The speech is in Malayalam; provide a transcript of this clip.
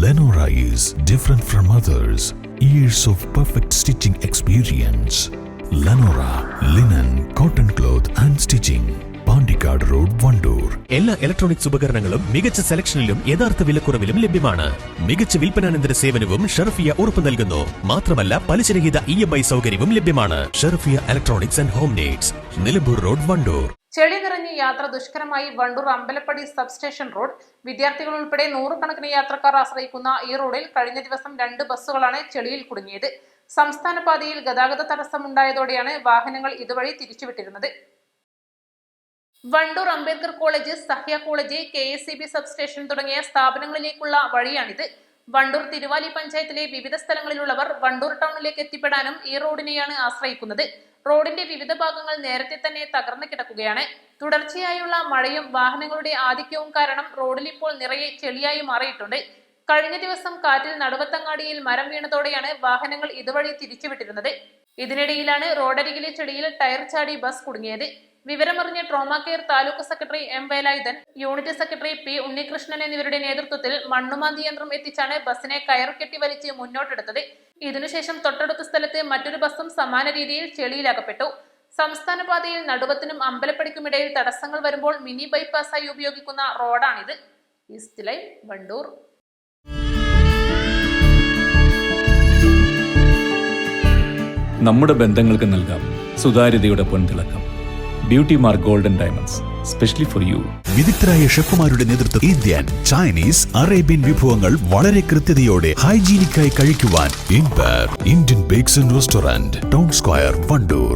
Lenora is different from others. Years of perfect stitching experience. Lenora linen, cotton cloth and stitching. Pandikkad road, Wandoor. എല്ലാ ഇലക്ട്രോണിക്സ് ഉപകരണങ്ങളും മികച്ച സെലക്ഷനിലും യഥാർത്ഥ വിലക്കുറവിലും ലഭ്യമാണ്. മികച്ച വിൽപ്പനാനന്തര സേവനവും ഷെർഫിയ ഉറപ്പു നൽകുന്നു. മാത്രമല്ല പലിശരഹിത EMI സൗകര്യവും ലഭ്യമാണ്. Sherfiya electronics and home needs, Nilambur road, Wandoor. ചെളി നിറഞ്ഞ് യാത്ര ദുഷ്കരമായി വണ്ടൂർ അമ്പലപ്പടി സബ്സ്റ്റേഷൻ റോഡ്. വിദ്യാർത്ഥികൾ ഉൾപ്പെടെ നൂറുകണക്കിന് യാത്രക്കാർ ആശ്രയിക്കുന്ന ഈ റോഡിൽ കഴിഞ്ഞ ദിവസം 2 ബസ്സുകളാണ് ചെളിയിൽ കുടുങ്ങിയത്. സംസ്ഥാന പാതയിൽ ഗതാഗത തടസ്സമുണ്ടായതോടെയാണ് വാഹനങ്ങൾ ഇതുവഴി തിരിച്ചുവിട്ടിരുന്നത്. Wandoor Ambedkar college, Sahya college, KSEB substation തുടങ്ങിയ സ്ഥാപനങ്ങളിലേക്കുള്ള വഴിയാണിത്. വണ്ടൂർ തിരുവാലി പഞ്ചായത്തിലെ വിവിധ സ്ഥലങ്ങളിലുള്ളവർ വണ്ടൂർ ടൗണിലേക്ക് എത്തിപ്പെടാനും ഈ റോഡിനെയാണ് ആശ്രയിക്കുന്നത്. റോഡിന്റെ വിവിധ ഭാഗങ്ങൾ നേരത്തെ തന്നെ തകർന്നു കിടക്കുകയാണ്. തുടർച്ചയായുള്ള മഴയും വാഹനങ്ങളുടെ ആധിക്യവും കാരണം റോഡിൽ ഇപ്പോൾ നിറയെ ചെളിയായി മാറിയിട്ടുണ്ട്. കഴിഞ്ഞ ദിവസം കാറ്റിൽ നടുവത്തങ്ങാടിയിൽ മരം വീണതോടെയാണ് വാഹനങ്ങൾ ഇതുവഴി തിരിച്ചുവിട്ടിരുന്നത്. ഇതിനിടയിലാണ് റോഡരികിലെ ചെളിയിൽ ടയർ ചാടി ബസ് കുടുങ്ങിയത്. വിവരമറിഞ്ഞ trauma care taluk secretary M. Velayudhan, unit secretary P. Unnikrishnan എന്നിവരുടെ നേതൃത്വത്തിൽ മണ്ണുമാന്തി യന്ത്രം എത്തിച്ചാണ് ബസിനെ കയർ കെട്ടി വലിച്ച് മുന്നോട്ടെടുത്തത്. ഇതിനുശേഷം തൊട്ടടുത്ത സ്ഥലത്ത് മറ്റൊരു ബസ്സും സമാന രീതിയിൽ ചെളിയിലകപ്പെട്ടു. സംസ്ഥാന പാതയിൽ നടുവത്തിനും അമ്പലപ്പടിക്കുമിടയിൽ തടസ്സങ്ങൾ വരുമ്പോൾ മിനി ബൈപ്പാസായി ഉപയോഗിക്കുന്ന റോഡാണിത്. East live, Wandoor. നമ്മുടെ ബന്ധങ്ങൾക്ക് നൽകാം സുതാര്യതയുടെ പൊൻതിളക്കം. Beauty mark golden diamonds, specially for you. വിദഗ്ധരായ ഷെഫുമാരുടെ നേതൃത്വത്തിൽ ഇന്ത്യൻ, ചൈനീസ്, അറേബ്യൻ വിഭവങ്ങൾ വളരെ കൃത്യതയോടെ ഹൈജീനിക്കായി കഴിക്കുവാൻ Indian bakes and restaurant, town square, Wandoor.